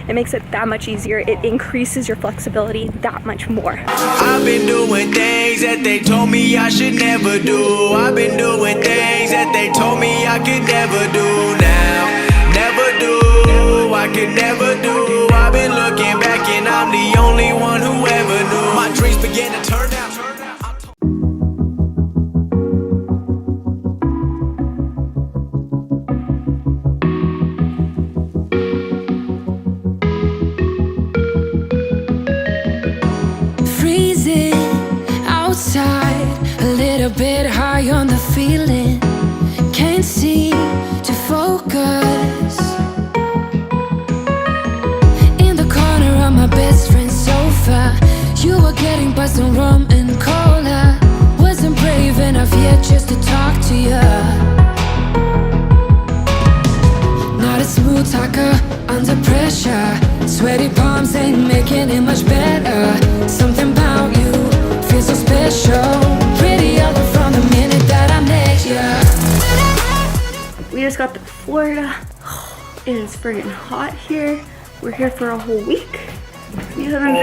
it makes it that much easier. It increases your flexibility that much more. I've been doing things that they told me I should never do. I've been doing things that they told me I could never do now. Never do, I could never do. I've been looking back and I'm the only one who ever knew. My dreams began to turn out. Freezing outside, a little bit high on the feeling. Can't seem to focus. In the corner of my best friend's sofa, you were getting buzzed on rum and cola. Wasn't brave enough yet just to talk to you. Not a smooth talker under pressure. Sweaty palms ain't making it much better. Something about you feels so special. Prettier from the minute that I met you. We just got to Florida. It is friggin' hot here. We're here for a whole week. You haven't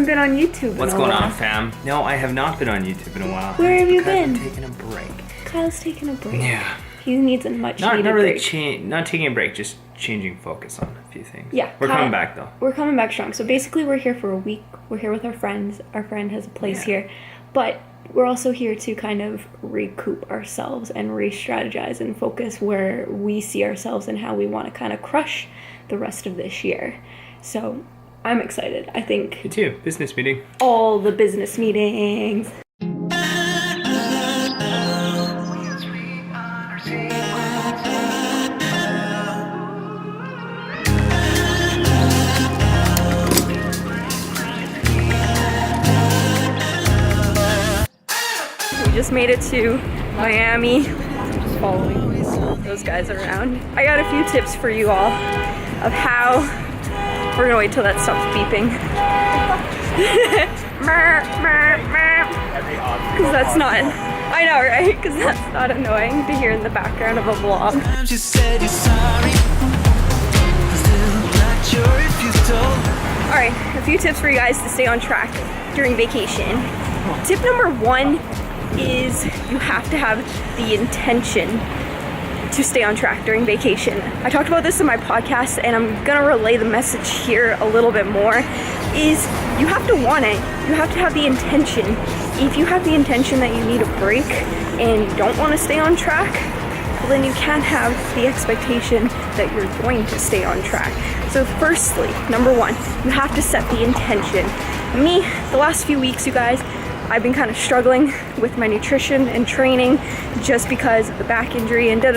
been on YouTube. What's going on, fam? No, I have not been on YouTube in a while. Where have you been? I'm taking a break. Kyle's taking a break. Yeah. He needs a much needed break. Not taking a break, just changing focus on a few things. Yeah. We're coming back though. We're coming back strong. So basically we're here for a week. We're here with our friends. Our friend has a place here. But we're also here to kind of recoup ourselves and re-strategize and focus where we see ourselves and how we want to kind of crush the rest of this year. So I'm excited. I think. Me too. Business meeting. All the business meetings. We just made it to Miami. Just following those guys around. I got a few tips for you all of how. We're gonna wait till that stops beeping. Because that's not. I know, right? Because that's not annoying to hear in the background of a vlog. Alright, a few tips for you guys to stay on track during vacation. Tip number 1 is you have to have the intention to stay on track during vacation. I talked about this in my podcast and I'm gonna relay the message here a little bit more, is you have to want it. You have to have the intention. If you have the intention that you need a break and you don't want to stay on track, well, then you can't have the expectation that you're going to stay on track. So firstly, number 1, you have to set the intention. Me, the last few weeks, you guys, I've been kind of struggling with my nutrition and training just because of the back injury and that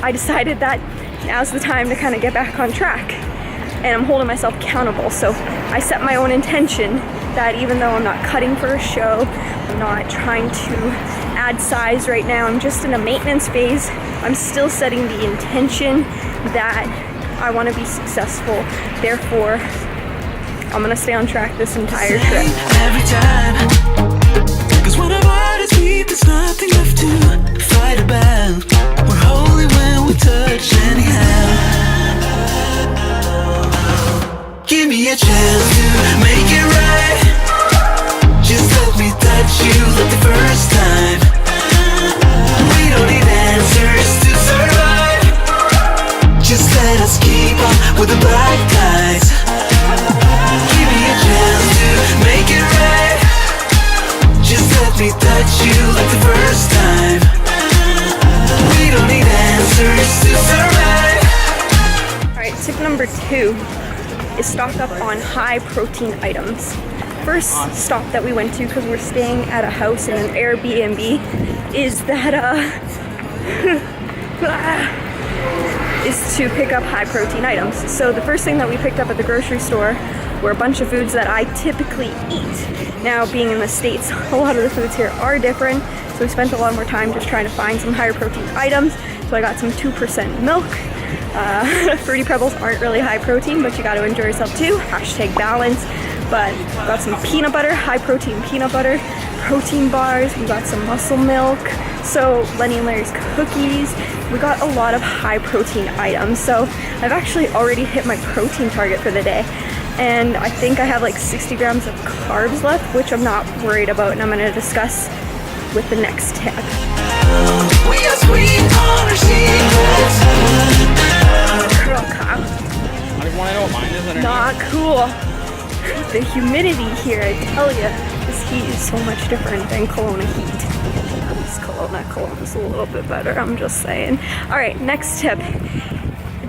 I decided that now's the time to kind of get back on track. And I'm holding myself accountable. So I set my own intention that even though I'm not cutting for a show, I'm not trying to add size right now, I'm just in a maintenance phase, I'm still setting the intention that I want to be successful. Therefore, I'm gonna stay on track this entire trip. Every time, 'cause when our bodies meet, there's nothing left to fight about. We're holy when we touch anyhow. Give me a chance to make it right. Just let me touch you like the first time. We don't need answers to survive. Just let us keep on with the black guys. Give me a chance to make it right. Just let me touch you like the first time. We don't need answers to survive. Alright, tip number 2 is stock up on high protein items. First stop that we went to, because we're staying at a house in an Airbnb, is that is to pick up high protein items. So the first thing that we picked up at the grocery store were a bunch of foods that I typically eat. Now, being in the States, a lot of the foods here are different, so we spent a lot more time just trying to find some higher protein items. So I got some 2% milk. Fruity Pebbles aren't really high protein, but you got to enjoy yourself too. #balance. But got some peanut butter, high protein peanut butter, protein bars. We got some muscle milk, So Lenny and Larry's cookies. We got a lot of high protein items. So I've actually already hit my protein target for the day. And I think I have like 60 grams of carbs left, which I'm not worried about, and I'm gonna discuss with the next tip. We are sweet on our secrets. Girl cop. I just want to know what mine is underneath. Not cool. The humidity here, I tell you, this heat is so much different than Kelowna heat. This Kelowna's a little bit better, I'm just saying. All right, next tip.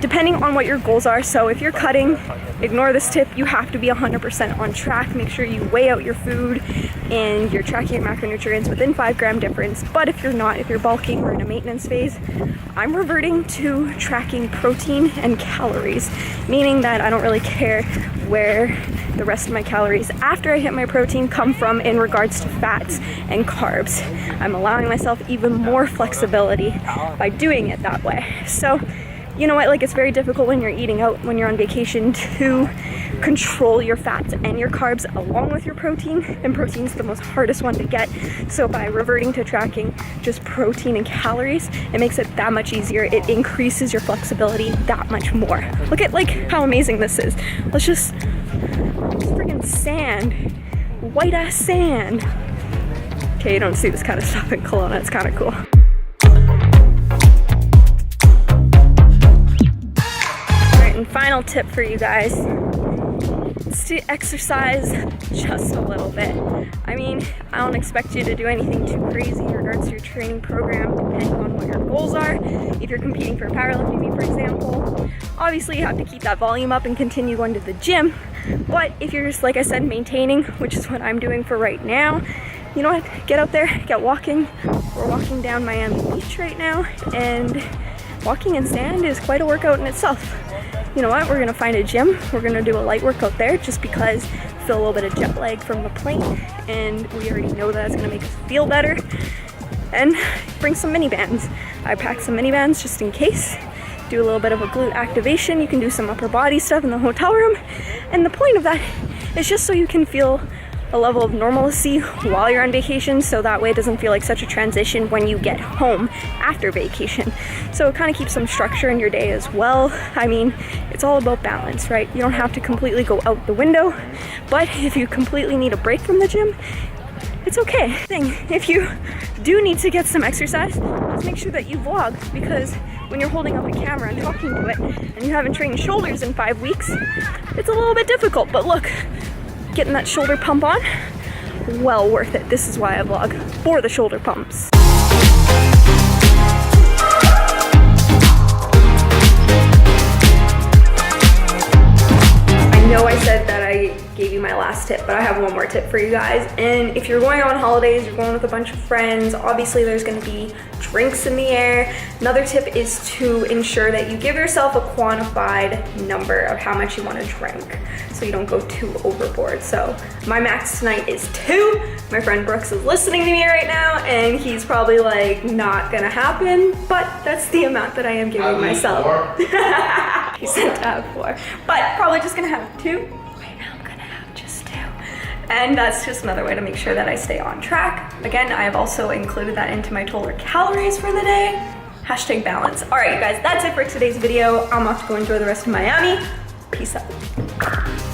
Depending on what your goals are, so if you're cutting, ignore this tip. You have to be 100% on track. Make sure you weigh out your food and you're tracking your macronutrients within 5 gram difference. But if you're not, if you're bulking or in a maintenance phase, I'm reverting to tracking protein and calories, meaning that I don't really care where the rest of my calories after I hit my protein come from in regards to fats and carbs. I'm allowing myself even more flexibility by doing it that way. So, you know what, like, it's very difficult when you're eating out, when you're on vacation, to control your fats and your carbs along with your protein, and protein's the most hardest one to get. So by reverting to tracking just protein and calories, it makes it that much easier. It increases your flexibility that much more. Look at like how amazing this is. Let's just, friggin' sand, white ass sand. Okay, you don't see this kind of stuff in Kelowna, it's kind of cool. And final tip for you guys is to exercise just a little bit. I mean, I don't expect you to do anything too crazy in regards to your training program, depending on what your goals are. If you're competing for a powerlifting meet, for example, obviously you have to keep that volume up and continue going to the gym. But if you're just, like I said, maintaining, which is what I'm doing for right now, you know what? Get out there, get walking. We're walking down Miami Beach right now, and walking in sand is quite a workout in itself. You know what, we're gonna find a gym, we're gonna do a light workout there just because feel a little bit of jet lag from the plane, and we already know that it's gonna make us feel better. And bring some mini bands. I packed some mini bands just in case. Do a little bit of a glute activation. You can do some upper body stuff in the hotel room, and the point of that is just so you can feel a level of normalcy while you're on vacation, so that way it doesn't feel like such a transition when you get home after vacation. So it kind of keeps some structure in your day as well. I mean, it's all about balance, right? You don't have to completely go out the window, but if you completely need a break from the gym, it's okay. If you do need to get some exercise, just make sure that you vlog, because when you're holding up a camera and talking to it and you haven't trained shoulders in 5 weeks, it's a little bit difficult. But look, getting that shoulder pump on, well worth it. This is why I vlog, for the shoulder pumps. I know I said that I gave you my last tip, but I have one more tip for you guys. And if you're going on holidays, you're going with a bunch of friends, obviously there's gonna be drinks in the air. Another tip is to ensure that you give yourself a quantified number of how much you wanna drink, so you don't go too overboard. So my max tonight is 2. My friend Brooks is listening to me right now, and he's probably like, not gonna happen, but that's the amount that I am giving myself. He said to have 4, but probably just gonna have 2. Right now I'm gonna have just 2. And that's just another way to make sure that I stay on track. Again, I have also included that into my total calories for the day. Hashtag balance. All right, you guys, that's it for today's video. I'm off to go enjoy the rest of Miami. Peace out.